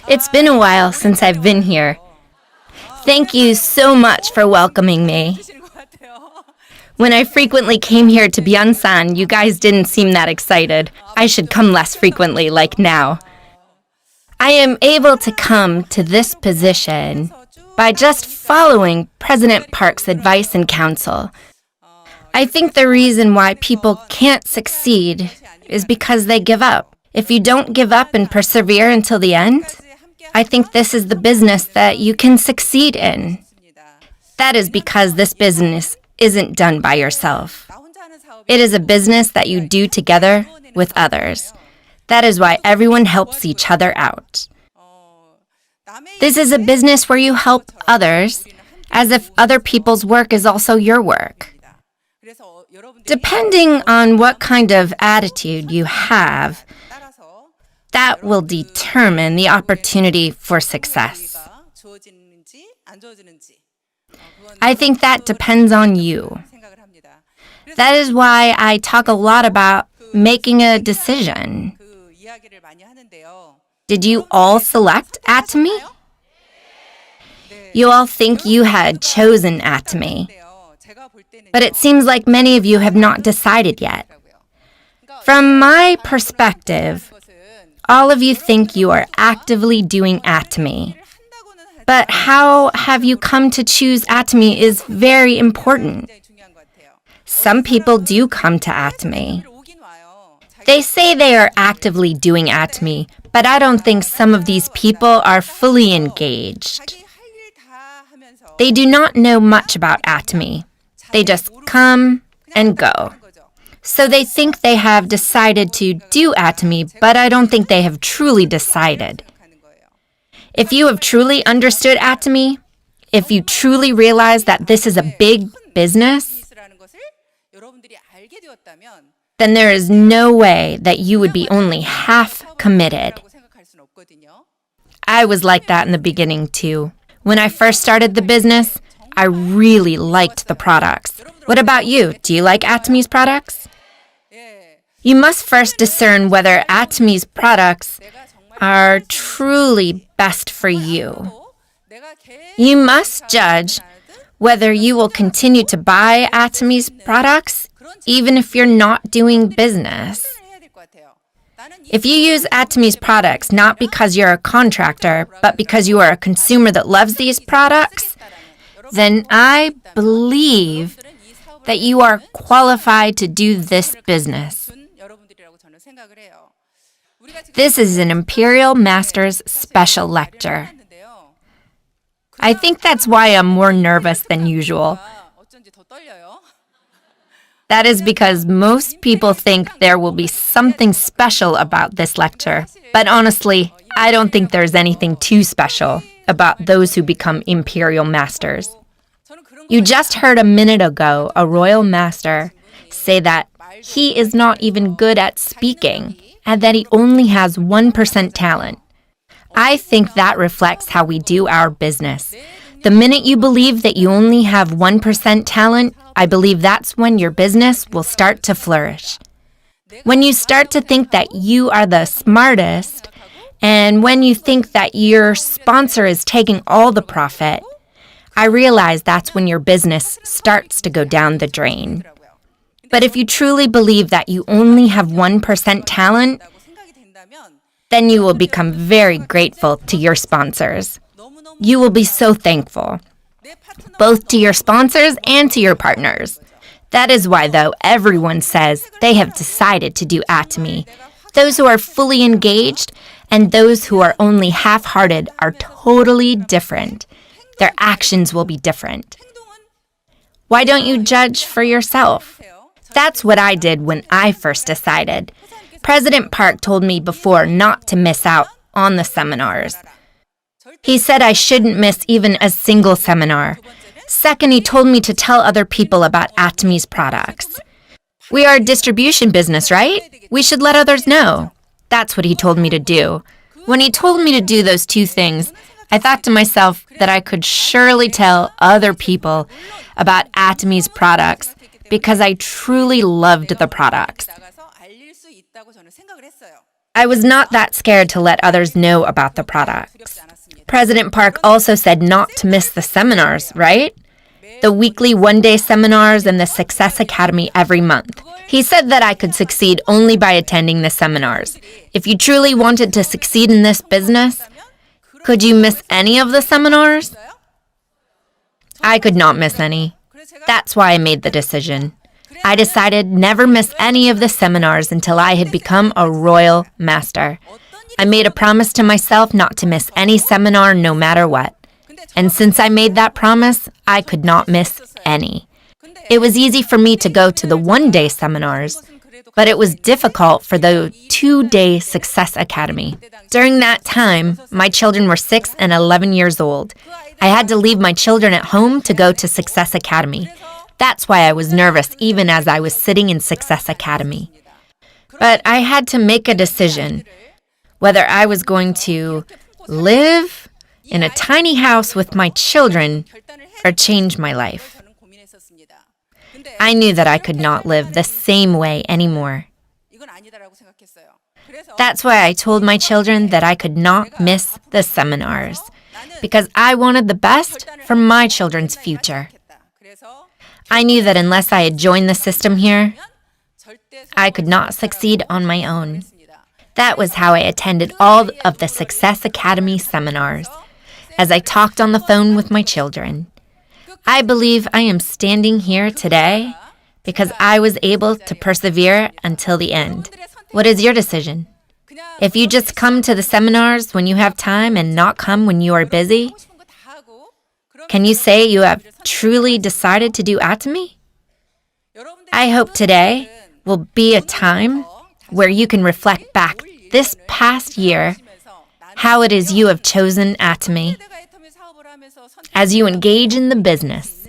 It's been a while since I've been here. Thank you so much for welcoming me. When I frequently came here to Byeonsan, you guys didn't seem that excited. I should come less frequently, like now. I am able to come to this position by just following President Park's advice and counsel. I think the reason why people can't succeed is because they give up. If you don't give up and persevere until the end, I think this is the business that you can succeed in. That is because this business isn't done by yourself. It is a business that you do together with others. That is why everyone helps each other out. This is a business where you help others as if other people's work is also your work. Depending on what kind of attitude you have, that will determine the opportunity for success. I think that depends on you. That is why I talk a lot about making a decision. Did you all select Atomy? You all think you had chosen Atomy, but it seems like many of you have not decided yet. From my perspective, all of you think you are actively doing Atomy. But how have you come to choose Atomy is very important. Some people do come to Atomy. They say they are actively doing Atomy, but I don't think some of these people are fully engaged. They do not know much about Atomy. They just come and go. So they think they have decided to do Atomy, but I don't think they have truly decided. If you have truly understood Atomy, if you truly realize that this is a big business, then there is no way that you would be only half committed. I was like that in the beginning too. When I first started the business, I really liked the products. What about you? Do you like Atomy's products? You must first discern whether Atomy's products are truly best for you. You must judge whether you will continue to buy Atomy's products even if you're not doing business. If you use Atomy's products not because you're a contractor, but because you are a consumer that loves these products, then I believe that you are qualified to do this business. This is an Imperial Master's special lecture. I think that's why I'm more nervous than usual. That is because most people think there will be something special about this lecture. But honestly, I don't think there's anything too special about those who become Imperial Masters. You just heard a minute ago a Royal Master say that he is not even good at speaking and that he only has 1% talent. I think that reflects how we do our business. The minute you believe that you only have 1% talent, I believe that's when your business will start to flourish. When you start to think that you are the smartest, and when you think that your sponsor is taking all the profit, I realize that's when your business starts to go down the drain. But if you truly believe that you only have 1% talent, then you will become very grateful to your sponsors. You will be so thankful, both to your sponsors and to your partners. That is why, though, everyone says they have decided to do Atomy. Those who are fully engaged and those who are only half-hearted are totally different. Their actions will be different. Why don't you judge for yourself? That's what I did when I first decided. President Park told me before not to miss out on the seminars. He said I shouldn't miss even a single seminar. Second, he told me to tell other people about Atomy's products. We are a distribution business, right? We should let others know. That's what he told me to do. When he told me to do those two things, I thought to myself that I could surely tell other people about Atomy's products because I truly loved the products. I was not that scared to let others know about the products. President Park also said not to miss the seminars, right? The weekly one-day seminars and the Success Academy every month. He said that I could succeed only by attending the seminars. If you truly wanted to succeed in this business, could you miss any of the seminars? I could not miss any. That's why I made the decision. I decided never miss any of the seminars until I had become a royal master. I made a promise to myself not to miss any seminar no matter what. And since I made that promise, I could not miss any. It was easy for me to go to the one-day seminars, but it was difficult for the two-day Success Academy. During that time, my children were 6 and 11 years old. I had to leave my children at home to go to Success Academy. That's why I was nervous even as I was sitting in Success Academy. But I had to make a decision whether I was going to live in a tiny house with my children or change my life. I knew that I could not live the same way anymore. That's why I told my children that I could not miss the seminars, because I wanted the best for my children's future. I knew that unless I had joined the system here, I could not succeed on my own. That was how I attended all of the Success Academy seminars, as I talked on the phone with my children. I believe I am standing here today because I was able to persevere until the end. What is your decision? If you just come to the seminars when you have time and not come when you are busy, can you say you have truly decided to do Atomy? I hope today will be a time where you can reflect back this past year how it is you have chosen Atomy as you engage in the business.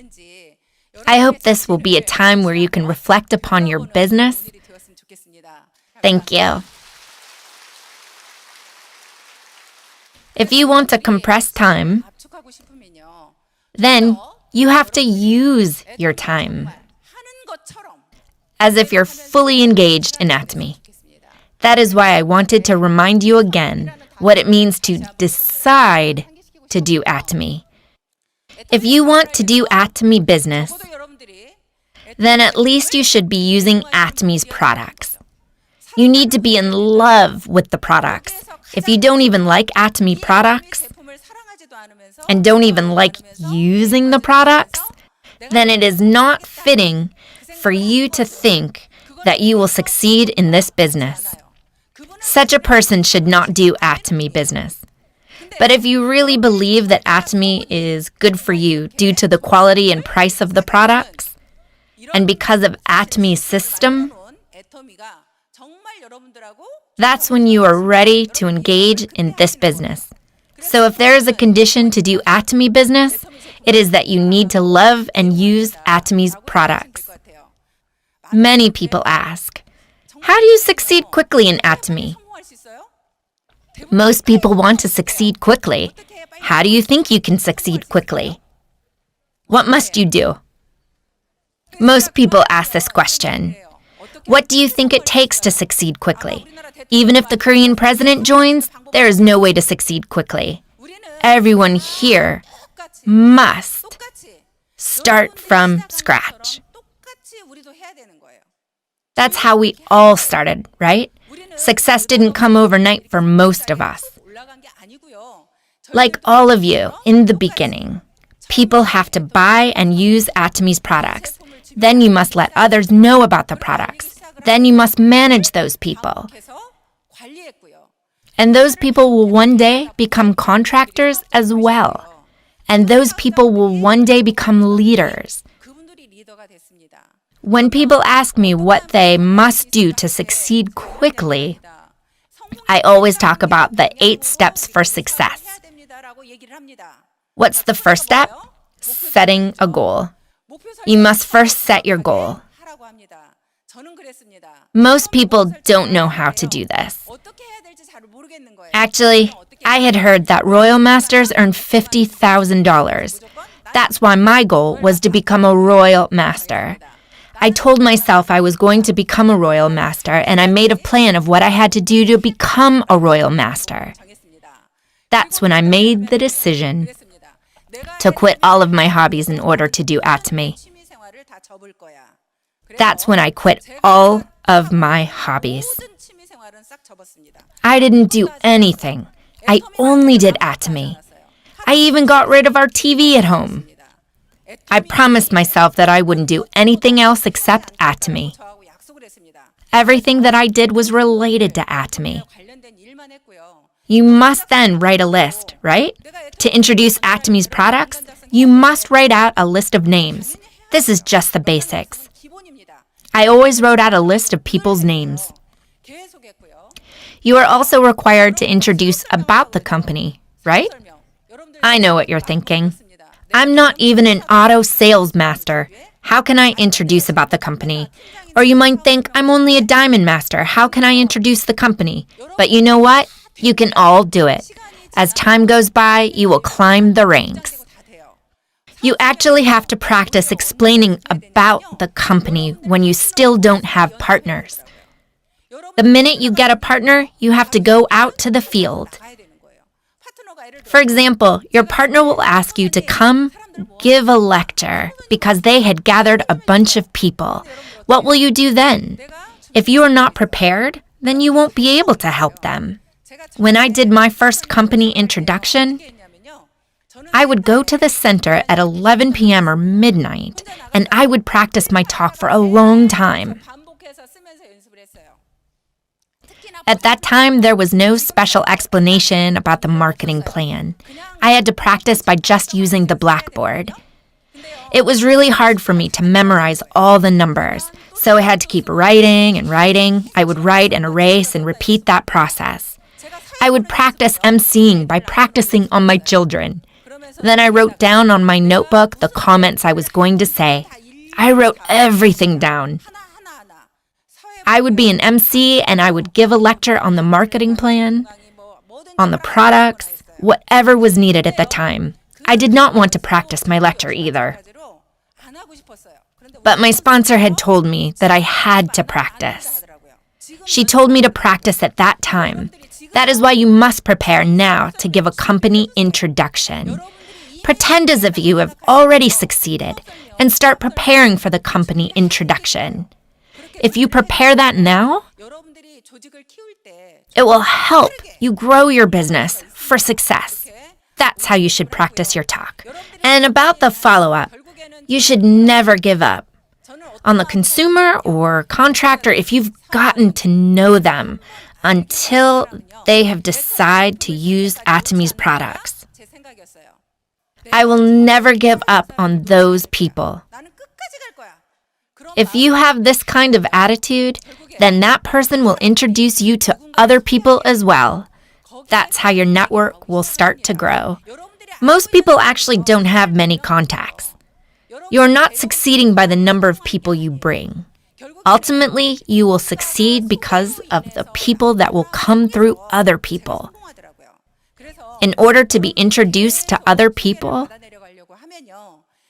I hope this will be a time where you can reflect upon your business. Thank you. If you want to compress time, then you have to use your time as if you're fully engaged in Atomy. That is why I wanted to remind you again what it means to decide to do Atomy. If you want to do Atomy business, then at least you should be using Atomy's products. You need to be in love with the products. If you don't even like Atomy products and don't even like using the products, then it is not fitting for you to think that you will succeed in this business. Such a person should not do Atomy business. But if you really believe that Atomy is good for you due to the quality and price of the products, and because of Atomy's system, that's when you are ready to engage in this business. So if there is a condition to do Atomy business, it is that you need to love and use Atomy's products. Many people ask, how do you succeed quickly in Atomy? Most people want to succeed quickly. How do you think you can succeed quickly? What must you do? Most people ask this question. What do you think it takes to succeed quickly? Even if the Korean president joins, there is no way to succeed quickly. Everyone here must start from scratch. That's how we all started, right? Success didn't come overnight for most of us. Like all of you, in the beginning, people have to buy and use Atomy's products. Then you must let others know about the products. Then you must manage those people. And those people will one day become contractors as well. And those people will one day become leaders. When people ask me what they must do to succeed quickly, I always talk about the 8 steps for success. What's the first step? Setting a goal. You must first set your goal. Most people don't know how to do this. Actually, I had heard that royal masters earn $50,000. That's why my goal was to become a royal master. I told myself I was going to become a royal master, and I made a plan of what I had to do to become a royal master. That's when I made the decision to quit all of my hobbies in order to do ATOMY. That's when I quit all of my hobbies. I didn't do anything. I only did ATOMY. I even got rid of our TV at home. I promised myself that I wouldn't do anything else except ATOMY. Everything that I did was related to ATOMY. You must then write a list, right? To introduce ATOMY'S products, you must write out a list of names. This is just the basics. I always wrote out a list of people's names. You are also required to introduce about the company, right? I know what you're thinking. I'm not even an auto sales master. How can I introduce about the company? Or you might think I'm only a diamond master. How can I introduce the company? But you know what? You can all do it. As time goes by, you will climb the ranks. You actually have to practice explaining about the company when you still don't have partners. The minute you get a partner, you have to go out to the field. For example, your partner will ask you to come give a lecture because they had gathered a bunch of people. What will you do then? If you are not prepared, then you won't be able to help them. When I did my first company introduction, I would go to the center at 11 p.m. or midnight, and I would practice my talk for a long time. At that time, there was no special explanation about the marketing plan. I had to practice by just using the blackboard. It was really hard for me to memorize all the numbers, so I had to keep writing and writing. I would write and erase and repeat that process. I would practice emceeing by practicing on my children. Then I wrote down on my notebook the comments I was going to say. I wrote everything down. I would be an MC and I would give a lecture on the marketing plan, on the products, whatever was needed at the time. I did not want to practice my lecture either. But my sponsor had told me that I had to practice. She told me to practice at that time. That is why you must prepare now to give a company introduction. Pretend as if you have already succeeded and start preparing for the company introduction. If you prepare that now, it will help you grow your business for success. That's how you should practice your talk. And about the follow-up, you should never give up on the consumer or contractor if you've gotten to know them until they have decided to use ATOMY'S products. I will never give up on those people. If you have this kind of attitude, then that person will introduce you to other people as well. That's how your network will start to grow. Most people actually don't have many contacts. You're not succeeding by the number of people you bring. Ultimately, you will succeed because of the people that will come through other people. In order to be introduced to other people,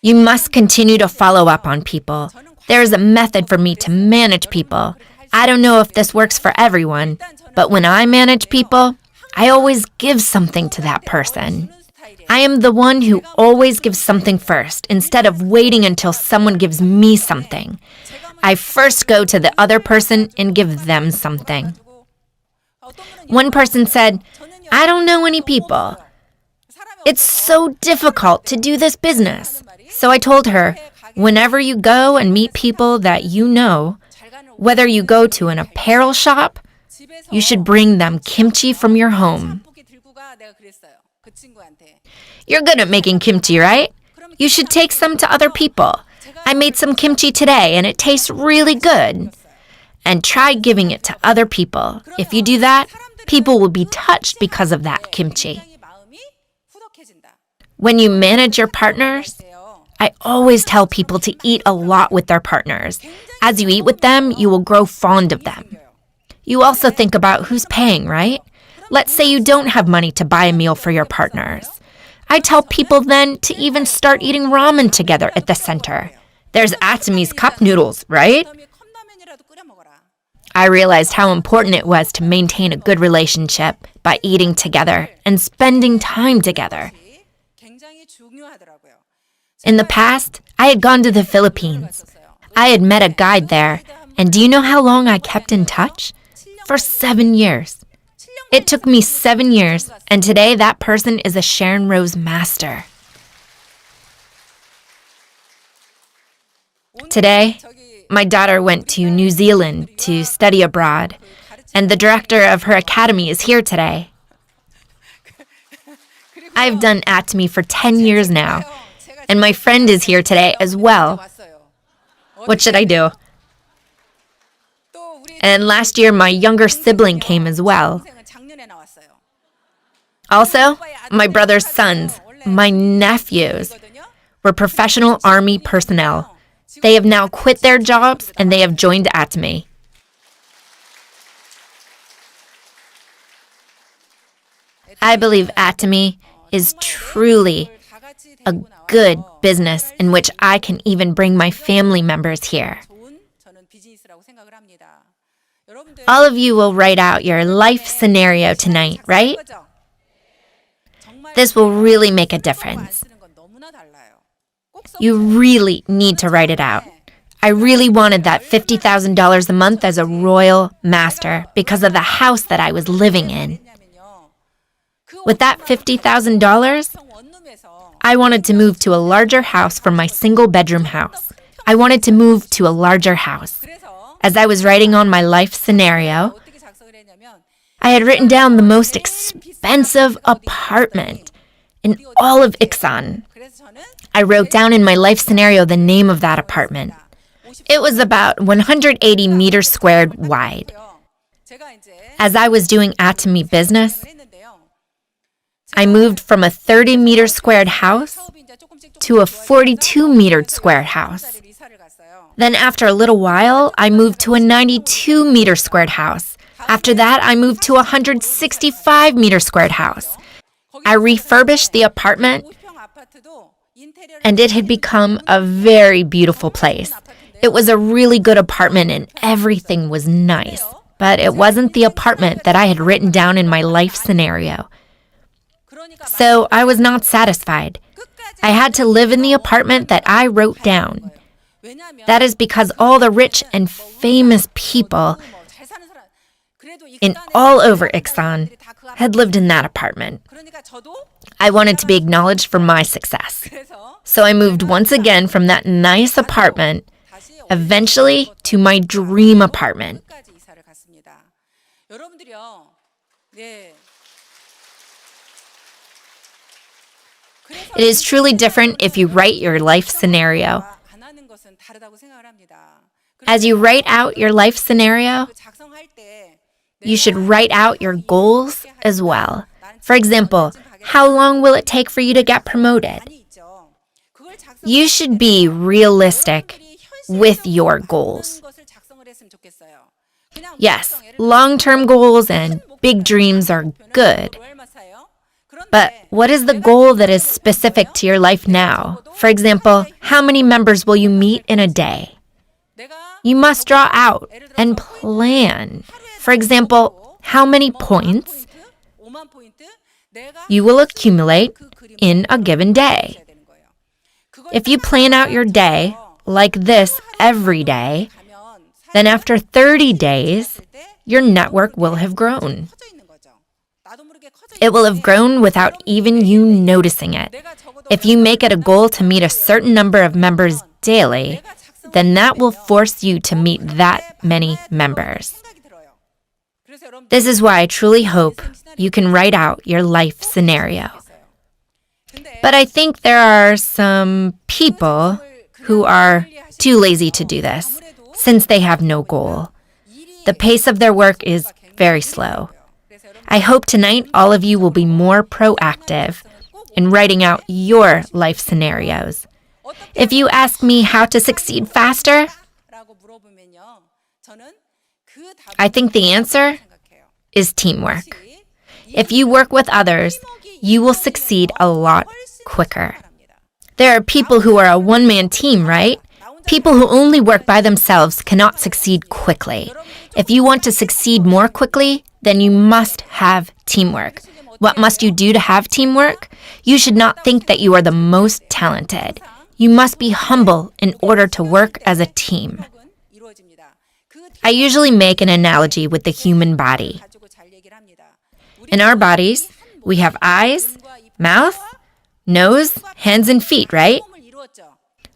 you must continue to follow up on people. There is a method for me to manage people. I don't know if this works for everyone, but when I manage people, I always give something to that person. I am the one who always gives something first, instead of waiting until someone gives me something. I first go to the other person and give them something. One person said, "I don't know any people. It's so difficult to do this business." So I told her, whenever you go and meet people that you know, whether you go to an apparel shop, you should bring them kimchi from your home. You're good at making kimchi, right? You should take some to other people. I made some kimchi today and it tastes really good. And try giving it to other people. If you do that, people will be touched because of that kimchi. When you manage your partners, I always tell people to eat a lot with their partners. As you eat with them, you will grow fond of them. You also think about who's paying, right? Let's say you don't have money to buy a meal for your partners. I tell people then to even start eating ramen together at the center. There's ATOMY'S cup noodles, right? I realized how important it was to maintain a good relationship by eating together and spending time together. In the past, I had gone to the Philippines. I had met a guide there, and do you know how long I kept in touch? For 7 years. It took me 7 years, and today that person is a Sharon Rose master. Today, my daughter went to New Zealand to study abroad, and the director of her academy is here today. I've done ATOMY for 10 years now, and my friend is here today as well. What should I do? And last year, my younger sibling came as well. Also, my brother's sons, my nephews, were professional army personnel. They have now quit their jobs and they have joined ATOMY. I believe ATOMY is truly a good business in which I can even bring my family members here. All of you will write out your life scenario tonight, right? This will really make a difference. You really need to write it out. I really wanted that $50,000 a month as a royal master because of the house that I was living in. With that $50,000, I wanted to move to a larger house from my single-bedroom house. I wanted to move to a larger house. As I was writing on my life scenario, I had written down the most expensive apartment in all of Iksan. I wrote down in my life scenario the name of that apartment. It was about 180 meters squared wide. As I was doing ATOMY business, I moved from a 30-meter squared house to a 42-meter squared house. Then after a little while, I moved to a 92-meter squared house. After that, I moved to a 165-meter squared house. I refurbished the apartment, and it had become a very beautiful place. It was a really good apartment and everything was nice, but it wasn't the apartment that I had written down in my life scenario. So I was not satisfied. I had to live in the apartment that I wrote down. That is because all the rich and famous people in all over Iksan had lived in that apartment. I wanted to be acknowledged for my success. So I moved once again from that nice apartment, eventually to my dream apartment. It is truly different if you write your life scenario. As you write out your life scenario, you should write out your goals as well. For example, how long will it take for you to get promoted? You should be realistic with your goals. Yes, long-term goals and big dreams are good. But what is the goal that is specific to your life now? For example, how many members will you meet in a day? You must draw out and plan. For example, how many points you will accumulate in a given day. If you plan out your day like this every day, then after 30 days, your network will have grown. It will have grown without even you noticing it. If you make it a goal to meet a certain number of members daily, then that will force you to meet that many members. This is why I truly hope you can write out your life scenario. But I think there are some people who are too lazy to do this, since they have no goal. The pace of their work is very slow. I hope tonight all of you will be more proactive in writing out your life scenarios. If you ask me how to succeed faster, I think the answer is teamwork. If you work with others, you will succeed a lot quicker. There are people who are a one-man team, right? People who only work by themselves cannot succeed quickly. If you want to succeed more quickly, then you must have teamwork. What must you do to have teamwork? You should not think that you are the most talented. You must be humble in order to work as a team. I usually make an analogy with the human body. In our bodies, we have eyes, mouth, nose, hands, and feet, right?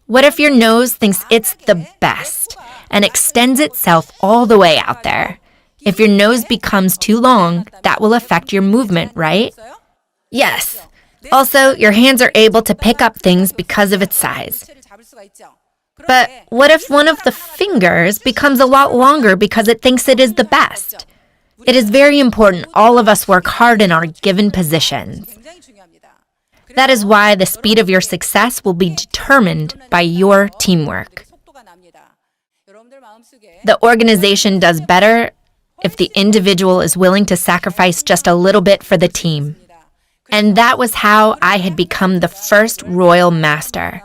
What if your nose thinks it's the best and extends itself all the way out there? If your nose becomes too long, that will affect your movement, right? Yes. Also, your hands are able to pick up things because of its size. But what if one of the fingers becomes a lot longer because it thinks it is the best? It is very important all of us work hard in our given positions. That is why the speed of your success will be determined by your teamwork. The organization does better if the individual is willing to sacrifice just a little bit for the team. And that was how I had become the first royal master,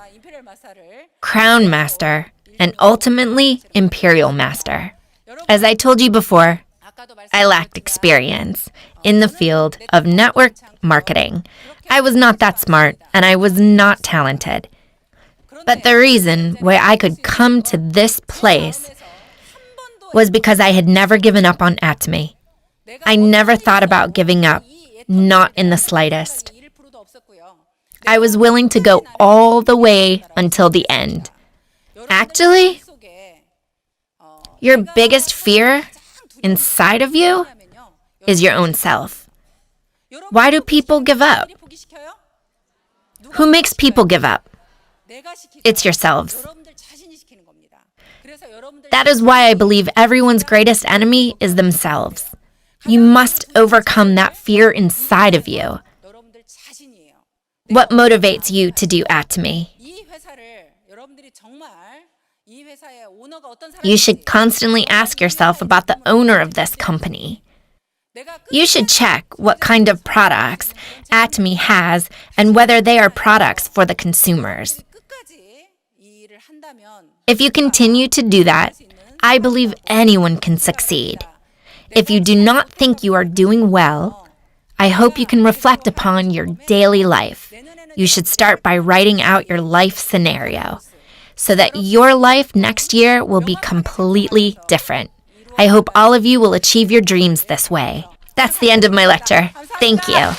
crown master, and ultimately imperial master. As I told you before, I lacked experience in the field of network marketing. I was not that smart, and I was not talented. But the reason why I could come to this place was because I had never given up on Atomy. I never thought about giving up, not in the slightest. I was willing to go all the way until the end. Actually, your biggest fear inside of you is your own self. Why do people give up? Who makes people give up? It's yourselves. That is why I believe everyone's greatest enemy is themselves. You must overcome that fear inside of you. What motivates you to do Atomy? You should constantly ask yourself about the owner of this company. You should check what kind of products Atomy has and whether they are products for the consumers. If you continue to do that, I believe anyone can succeed. If you do not think you are doing well, I hope you can reflect upon your daily life. You should start by writing out your life scenario so that your life next year will be completely different. I hope all of you will achieve your dreams this way. That's the end of my lecture. Thank you.